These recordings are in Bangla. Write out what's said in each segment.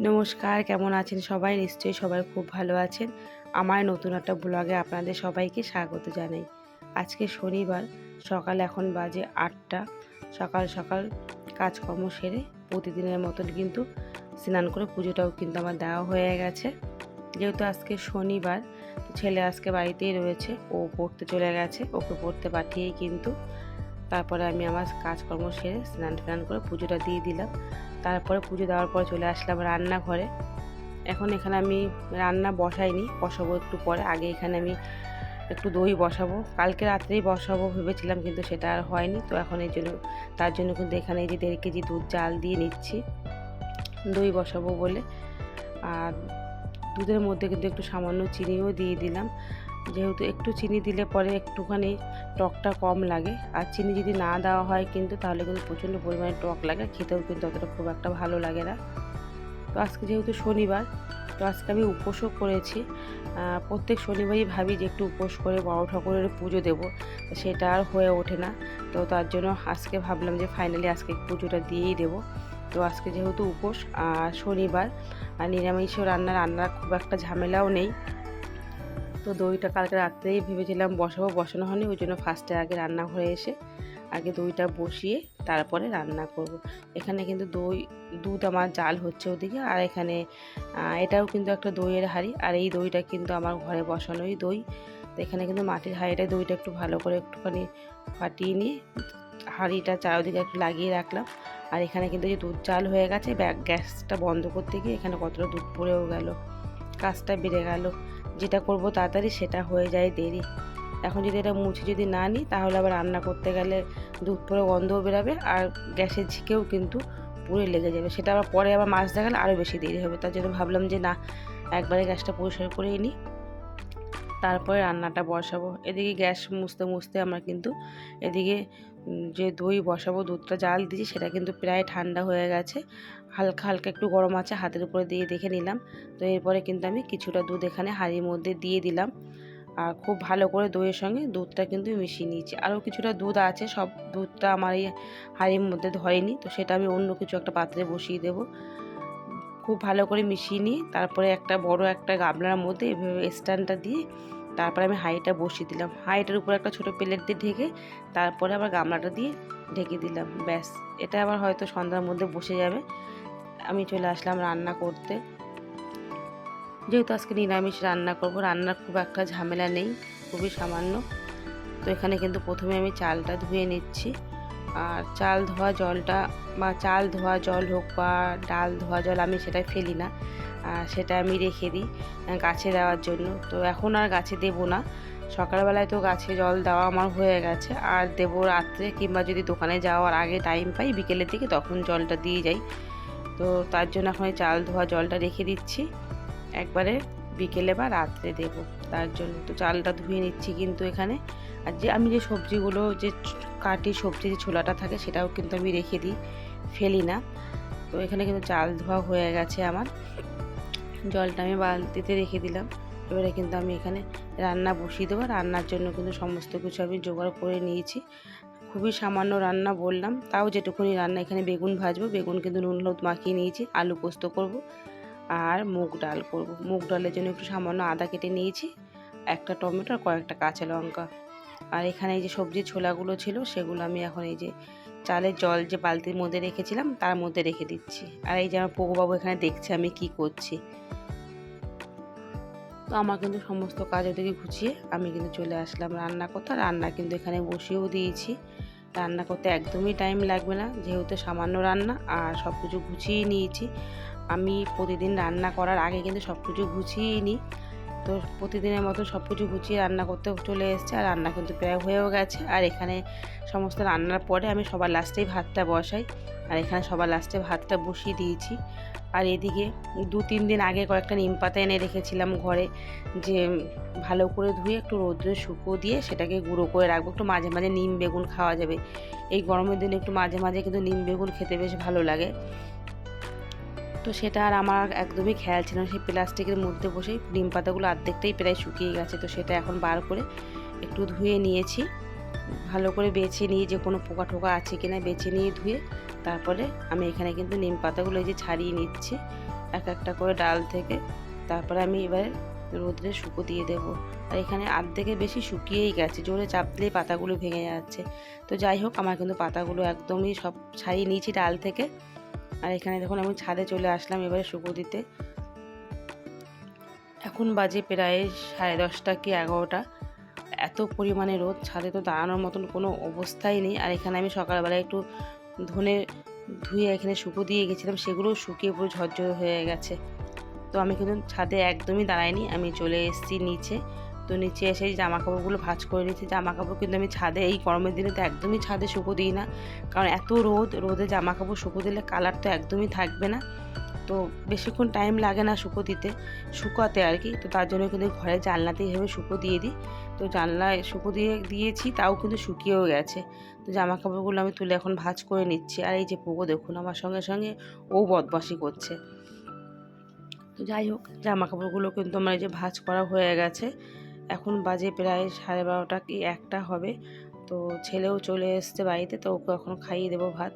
নমস্কার, কেমন আছেন সবাই? নিশ্চয়ই সবাই খুব ভালো আছেন। আমার নতুন একটা ব্লগে আপনাদের সবাইকে স্বাগত জানাই। আজকে শনিবার, সকাল এখন বাজে ৮টা। সকাল সকাল কাজকর্ম সেরে প্রতিদিনের মতন কিন্তু স্নান করে পুজোটাও কিন্তু আমার দেওয়া হয়ে গেছে। যেহেতু আজকে শনিবার, ছেলে আজকে বাড়িতেই রয়েছে, ও পড়তে চলে গেছে। ওকে পড়তে পাঠিয়েই কিন্তু তারপরে আমি আমার কাজকর্ম সেরে স্নান টান করে পুজোটা দিয়ে দিলাম। তারপরে পুজো দেওয়ার পর চলে আসলাম রান্নাঘরে। এখন এখানে আমি রান্না বসাইনি, বসাবো একটু পরে। আগে এখানে আমি একটু দই বসাবো, কালকে রাত্রেই বসাবো ভেবেছিলাম, কিন্তু সেটা আর হয়নি। তো এখন তার জন্য কিন্তু এখানে এই যে 1.5 কেজি দুধ জাল দিয়ে নিচ্ছি দই বসাবো বলে। আর দুধের মধ্যে কিন্তু একটু সামান্য চিনিও দিয়ে দিলাম, যেহেতু একটু চিনি দিলে পরে একটুখানি টকটা কম লাগে। আর চিনি যদি না দেওয়া হয় কিন্তু তাহলে কিন্তু প্রচণ্ড পরিমাণে টক লাগে, খেতেও কিন্তু অতটা খুব একটা ভালো লাগে না। তো আজকে যেহেতু শনিবার, তো আজকে আমি উপোসও করেছি। প্রত্যেক শনিবারই ভাবি যে একটু উপোস করে বড় ঠাকুরের পুজো দেবো, তো সেটা আর হয়ে ওঠে না। তো তার জন্য আজকে ভাবলাম যে ফাইনালি আজকে পুজোটা দিয়েই দেবো। তো আজকে যেহেতু উপোস আর শনিবার, আর নিরামিষও রান্নার খুব একটা ঝামেলাও নেই। তো দইটা কালকে রাত্রেই ভেবেছিলাম বসানো হয়নি, ওই জন্য ফার্স্টে আগে রান্নাঘরে এসে আগে দইটা বসিয়ে তারপরে রান্না করব। এখানে কিন্তু দুধ আমার জাল হচ্ছে ওদিকে, আর এখানে এটাও কিন্তু একটা দইয়ের হাঁড়ি, আর এই দইটা কিন্তু আমার ঘরে বসানোই দই। তো এখানে কিন্তু মাটির হাঁড়িটায় দইটা একটু ভালো করে একটুখানি ফাটিয়ে নিয়ে হাঁড়িটা চারিদিকে একটু লাগিয়ে রাখলাম। আর এখানে কিন্তু যে দুধ জাল হয়ে গেছে, গ্যাসটা বন্ধ করতে গিয়ে এখানে কতটা দুধ পড়েও গেল, কাজটা বেড়ে গেল। যেটা করব তাড়াতাড়ি সেটা হয়ে যায় দেরি। এখন যদি এটা মুছে যদি না নিই তাহলে আবার রান্না করতে গেলে দুধ পরে গন্ধও বেরাবে, আর গ্যাসের ঝিকেও কিন্তু পুড়ে লেগে যাবে। সেটা আবার পরে আবার মাজতে গেলে আরও বেশি দেরি হবে। তার জন্য ভাবলাম যে না, একবারে গ্যাসটা পরিষ্কার করেই নিই, তারপরে রান্নাটা বসাবো। এদিকে গ্যাস মুছতে মুছতে আমরা কিন্তু এদিকে যে দই বসাবো, দুধটা জাল দিয়েছি সেটা কিন্তু প্রায় ঠান্ডা হয়ে গেছে। হালকা হালকা একটু গরম আছে, হাতের উপরে দিয়ে দেখে নিলাম। তো এরপরে কিন্তু আমি কিছুটা দুধ এখানে হাঁড়ির মধ্যে দিয়ে দিলাম, আর খুব ভালো করে দইয়ের সঙ্গে দুধটা কিন্তু মিশিয়ে নিয়েছি। আরও কিছুটা দুধ আছে, সব দুধটা আমার এই হাঁড়ির মধ্যে ধরেনি, তো সেটা আমি অন্য কিছু একটা পাত্রে বসিয়ে দেবো। খুব ভালো করে মিশিয়ে নিয়ে তারপরে একটা বড় একটা গামলার মধ্যে এভাবে স্ট্যান্ডটা দিয়ে তারপরে আমি হাঁড়িটা বসিয়ে দিলাম। হাঁড়িটার উপর একটা ছোটো প্লেট দিয়ে ঢেকে তারপরে আবার গামলাটা দিয়ে ঢেকে দিলাম। ব্যাস, এটা আবার হয়তো সন্ধ্যার মধ্যে বসে যাবে। আমি চলে আসলাম রান্না করতে। যেহেতু আজকে নিরামিষ রান্না করব, রান্নার খুব একটা ঝামেলা নেই, খুবই সামান্য। তো এখানে কিন্তু প্রথমে আমি চালটা ধুয়ে নিচ্ছি। আর চাল ধোয়া জলটা, বা চাল ধোয়া জল হোক বা ডাল ধোয়া জল, আমি সেটা ফেলি না, সেটা আমি রেখে দিই গাছে দেওয়ার জন্য। তো এখন আর গাছে দেবো না, সকালবেলায় তো গাছে জল দেওয়া আমার হয়ে গেছে। আর দেবো রাত্রে, কিংবা যদি দোকানে যাওয়ার আগে টাইম পাই বিকেলের দিকে, তখন জলটা দিয়ে যাই। তো তার জন্য এখন এই চাল ধোয়া জলটা রেখে দিচ্ছি, একবারে বিকেলে বা রাত্রে দেব তার জন্য। তো চালটা ধুয়ে নিচ্ছি কিন্তু এখানে। আর যে আমি যে সবজিগুলো যে কাটি, সবজি যে ছোলাটা থাকে সেটাও কিন্তু আমি রেখে দিই, ফেলি না। তো এখানে কিন্তু চাল ধোয়া হয়ে গেছে আমার, জলটা আমি বালতিতে রেখে দিলাম। এবারে কিন্তু আমি এখানে রান্না বসিয়ে দেবো। রান্নার জন্য কিন্তু সমস্ত কিছু আমি জোগাড় করে নিয়েছি। খুবই সামান্য রান্না বললাম, তাও যেটুকুনি রান্না। এখানে বেগুন ভাজবো, বেগুন কিন্তু নুন হলুদ মাখিয়ে নিয়েছি। আলু পোস্ত করব, আর মুগ ডাল করব। মুগ ডালের জন্য একটু সামান্য আদা কেটে নিয়েছি, একটা টমেটো আর কয়েকটা কাঁচা লঙ্কা। আর এখানে এই যে সবজির ছোলাগুলো ছিল সেগুলো আমি এখন এই যে চালের জল যে বালতির মধ্যে রেখেছিলাম তার মধ্যে রেখে দিচ্ছি। আর এই যে আমার পগুবাবু এখানে দেখছে আমি কি করছি। তো আমার কিন্তু সমস্ত কাজ ওদিকে গুছিয়ে আমি কিন্তু চলে আসলাম রান্না করতে। রান্না কিন্তু এখানে বসিয়েও দিয়েছি। রান্না করতে একদমই টাইম লাগবে না, যেহেতু সামান্য রান্না, আর সব কিছু গুছিয়ে নিয়েছি। আমি প্রতিদিন রান্না করার আগে কিন্তু সব কিছু গুছিয়েই নিই। তো প্রতিদিনের মতো সব কিছু গুছিয়ে রান্না করতে চলে এসেছে, আর রান্না কিন্তু প্রায় হয়েও গেছে। আর এখানে সমস্ত রান্নার পরে আমি সবার লাস্টেই ভাতটা বসাই, আর এখানে সবার লাস্টে ভাতটা বসিয়ে দিয়েছি। আর এদিকে 2-3 দিন আগে কয়েকটা নিম পাতা এনে রেখেছিলাম ঘরে, যে ভালো করে ধুয়ে একটু রোদ্রে শুকো দিয়ে সেটাকে গুঁড়ো করে রাখবো। একটু মাঝে মাঝে নিম বেগুন খাওয়া যাবে এই গরমের দিনে, একটু মাঝে মাঝে কিন্তু নিম বেগুন খেতে বেশ ভালো লাগে। তো সেটা আর আমার একদমই খেয়াল ছিল না, সেই প্লাস্টিকের মধ্যে বসেই নিম পাতাগুলো অর্ধেকটাই প্রায় শুকিয়ে গেছে। তো সেটা এখন বার করে একটু ধুয়ে নিয়েছি, ভালো করে বেছে নিয়ে যে কোনো পোকা টোকা আছে কিনা বেছে নিয়ে ধুয়ে তারপরে আমি এখানে কিন্তু নিম পাতাগুলো এই যে ছাড়িয়ে নিচ্ছি। এক একটা করে ডাল থেকে। তারপরে আমি এবারে রোদ্রে শুকো দিয়ে দেবো। আর এখানে অর্ধেকের বেশি শুকিয়েই গেছে, জোরে চাপ দিলেই পাতাগুলো ভেঙে যাচ্ছে। তো যাই হোক, আমার কিন্তু পাতাগুলো একদমই সব ছাড়িয়ে নিয়েছি ডাল থেকে। আর এখানে দেখুন আমি ছাদে চলে আসলাম এবারে শুকো দিতে। এখন বাজে প্রায় 10:30 কি 11টা। এত পরিমাণে রোদ, ছাদে তো দাঁড়ানোর মতন কোনো অবস্থাই নেই। আর এখানে আমি সকালবেলা একটু ধনে ধুয়ে এখানে শুকো দিয়ে গেছিলাম, সেগুলোও শুকিয়ে পুরো ঝরঝর হয়ে গেছে। তো আমি কিন্তু ছাদে একদমই দাঁড়াইনি, আমি চলে এসেছি নিচে। তো নিচে এসে জামা কাপড়গুলো ভাঁজ করে নিচ্ছি। জামা কাপড় কিন্তু আমি ছাদে এই গরমের দিনে তো একদমই ছাদে শুকো দিই না, কারণ এত রোদে জামা কাপড় শুকো দিলে কালার তো একদমই থাকবে না। তো বেশিক্ষণ টাইম লাগে না শুকাতে আর কি। তো তার জন্য কিন্তু ঘরের জানলাতেই এভাবে শুকো দিয়ে দিই। তো জানলায় শুকো দিয়েছি, তাও কিন্তু শুকিয়েও গেছে। তো জামা কাপড়গুলো আমি তুলে এখন ভাঁজ করে নিচ্ছি। আর এই যে পোগো দেখুন আমার সঙ্গে সঙ্গে ও বদমাশি করছে। তো যাই হোক, জামা কাপড়গুলো কিন্তু আমার এই যে ভাঁজ করা হয়ে গেছে। এখন বাজে প্রায় 12:30 কি 1টা হবে। তো ছেলেও চলে এসছে বাড়িতে, তো ওকে এখন খাইয়ে দেবো ভাত।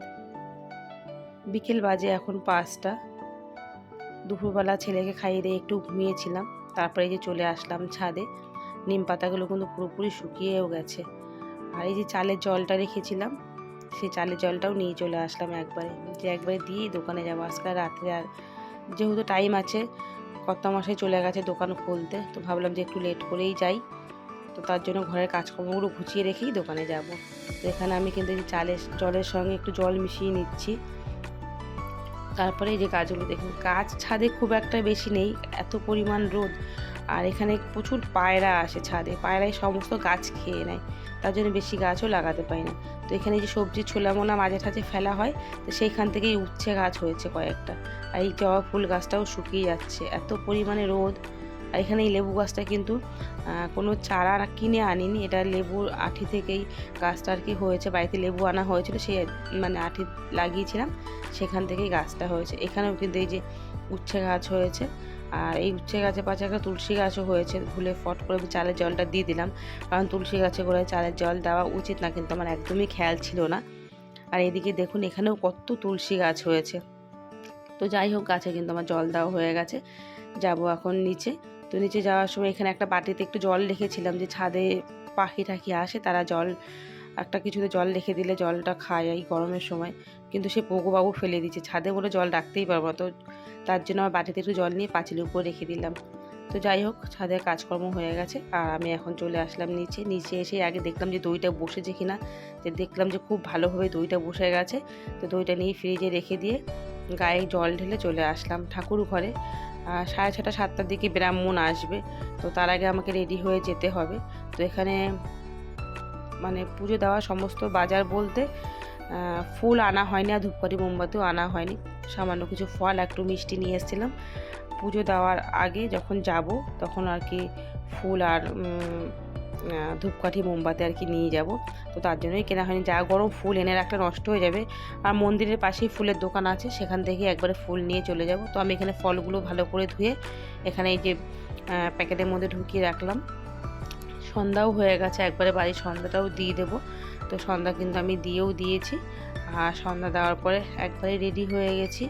বিকেল বাজে এখন 5টা। দুপুরবেলা ছেলেকে খাইয়ে দিয়ে একটু ঘুমিয়েছিলাম, তারপরে এই যে চলে আসলাম ছাদে। নিম পাতাগুলো কিন্তু পুরোপুরি শুকিয়েও গেছে। আর এই যে চালের জলটা রেখেছিলাম, সেই চালের জলটাও নিয়ে চলে আসলাম একবারে দিয়েই দোকানে যাবো আজকাল রাত্রে। আর যেহেতু টাইম আছে, কর্তামশাই চলে গেছে দোকান খুলতে, তো ভাবলাম যে একটু লেট করেই যাই। তো তার জন্য ঘরের কাজকর্মগুলো গুছিয়ে রেখেই দোকানে যাব। তো এখানে আমি কিন্তু এই জলের সঙ্গে একটু জল মিশিয়ে নিচ্ছি। তারপরে এই যে গাছগুলো দেখুন, গাছ ছাদে খুব একটা বেশি নেই, এত পরিমাণ রোদ। আর এখানে প্রচুর পায়রা আসে ছাদে, পায়রাই সমস্ত গাছ খেয়ে নেয়, তার জন্য বেশি গাছও লাগাতে পারি না। তো এখানে যে সবজি ছোলা মোনা মাঝে টাঝে ফেলা হয়, তো সেইখান থেকেই উচ্ছে গাছ হয়েছে কয়েকটা। আর এই জবা ফুল গাছটাও শুকিয়ে যাচ্ছে, এত পরিমাণে রোদ। আর এখানে এই লেবু গাছটা কিন্তু কোনো চারা কিনে আনিনি, এটা লেবুর আঠি থেকেই গাছটা আর কি হয়েছে। বাড়িতে লেবু আনা হয়েছিল, সেই মানে আঠি লাগিয়েছিলাম, সেখান থেকেই গাছটা হয়েছে। এখানেও কিন্তু এই যে উচ্ছে গাছ হয়েছে। আর এই উচ্ছে গাছের পাশে একটা তুলসী গাছও হয়েছে, ভুলে ফট করে চালের জলটা দিয়ে দিলাম, কারণ তুলসী গাছে করে চালের জল দেওয়া উচিত না, কিন্তু আমার একদমই খেয়াল ছিল না। আর এদিকে দেখুন এখানেও কত তুলসী গাছ হয়েছে। তো যাই হোক, গাছে কিন্তু আমার জল দেওয়া হয়ে গেছে। যাব এখন নিচে। তো নিচে যাওয়ার সময় এখানে একটা বাটিতে একটু জল রেখেছিলাম, যে ছাদে পাখি টাখি আসে, তারা জল একটা কিছুতে জল রেখে দিলে জলটা খায় এই গরমের সময়। কিন্তু সে পোগোবাবু ফেলে দিচ্ছে, ছাদে বলে জল রাখতেই পারবো না। তো তার জন্য আমার বাটিতে একটু জল নিয়ে পাঁচিলের উপর রেখে দিলাম। তো যাই হোক, ছাদের কাজকর্ম হয়ে গেছে। আর আমি এখন চলে আসলাম নিচে এসে আগে দেখলাম যে দইটা বসেছে কিনা। যে দেখলাম যে খুব ভালোভাবে দইটা বসে গেছে। তো দইটা নিয়ে ফ্রিজে রেখে দিয়ে গায়ে জল ঢেলে চলে আসলাম ঠাকুর ঘরে। 6:30 7টার দিকে ব্রাহ্মণ আসবে, তো তার আগে আমাকে রেডি হয়ে যেতে হবে। তো এখানে মানে পুজো দেওয়া সমস্ত বাজার বলতে ফুল আনা হয়নি, আর ধূপকাঠি মোমবাতিও আনা হয়নি, সামান্য কিছু ফল একটু মিষ্টি নিয়ে এসেছিলাম। পুজো দেওয়ার আগে যখন যাব তখন আর কি ফুল আর ধূপকাঠি মোমবাতি আর কি নিয়ে যাব। তো তার জন্যই কেনা হয়নি, যা গরম ফুল এনে রাখলে নষ্ট হয়ে যাবে। আর মন্দিরের পাশেই ফুলের দোকান আছে, সেখান থেকে একবারে ফুল নিয়ে চলে যাব। তো আমি এখানে ফলগুলো ভালো করে ধুয়ে এখানে এই যে প্যাকেটের মধ্যে ঢুকিয়ে রাখলাম। সন্ধ্যাও হয়ে গেছে, একবারে বাড়ির সন্ধ্যাটাও দিয়ে দেবো। তো সন্ধ্যা কিন্তু আমি দিয়েও দিয়েছি। আর সন্ধ্যা দেওয়ার পরে একবারে রেডি হয়ে গেছি।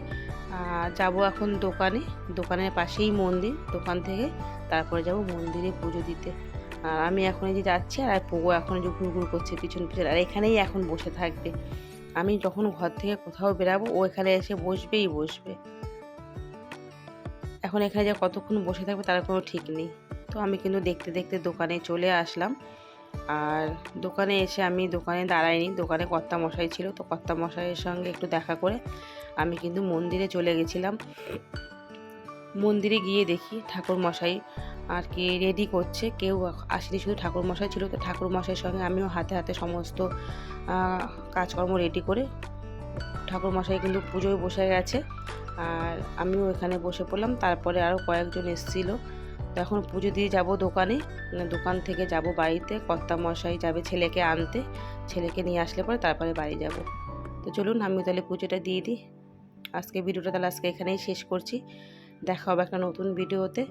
যাব এখন দোকানের পাশেই মন্দির, দোকান থেকে তারপরে যাব মন্দিরে পুজো দিতে। আর আমি এখন এই যে যাচ্ছি, আর পোগো এখন যে ঘুরঘুর করছে পিছন পিছন, আর এখানেই এখন বসে থাকবে। আমি যখন ঘর থেকে কোথাও বেরাবো ও এখানে এসে বসবে। এখন এখানে যে কতক্ষণ বসে থাকবে তার কোনো ঠিক নেই। তো আমি কিন্তু দেখতে দেখতে দোকানে চলে আসলাম। আর দোকানে এসে আমি দোকানে দাঁড়াইনি, দোকানে কর্তামশাই ছিল, তো কর্তামশাইয়ের সঙ্গে একটু দেখা করে আমি কিন্তু মন্দিরে চলে গেছিলাম। মন্দিরে গিয়ে দেখি ঠাকুরমশাই আর কি রেডি করছে, কেউ আসেনি, শুধু ঠাকুরমশাই ছিল। তো ঠাকুরমশাইয়ের সঙ্গে আমিও হাতে হাতে সমস্ত কাজকর্ম রেডি করে, ঠাকুরমশাই কিন্তু পুজোয় বসে গেছে, আর আমিও এখানে বসে পড়লাম। তারপরে আরও কয়েকজন এসেছিলো। তো এখন পুজো দিয়ে যাব দোকান থেকে যাব বাড়িতে। কর্তামশাই যাবে ছেলেকে আনতে, ছেলেকে নিয়ে আসলে পরে তারপরে বাড়ি যাব। তো চলুন আমি তাহলে পুজোটা দিয়ে দিই। ভিডিওটা তাহলে এখানেই শেষ করছি। দেখা হবে একটা নতুন ভিডিওতে।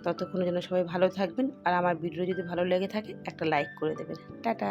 ততক্ষণের জন্য সবাই ভালো থাকবেন, আর আমার ভিডিও যদি ভালো লেগে থাকে একটা লাইক করে দেবেন। টাটা।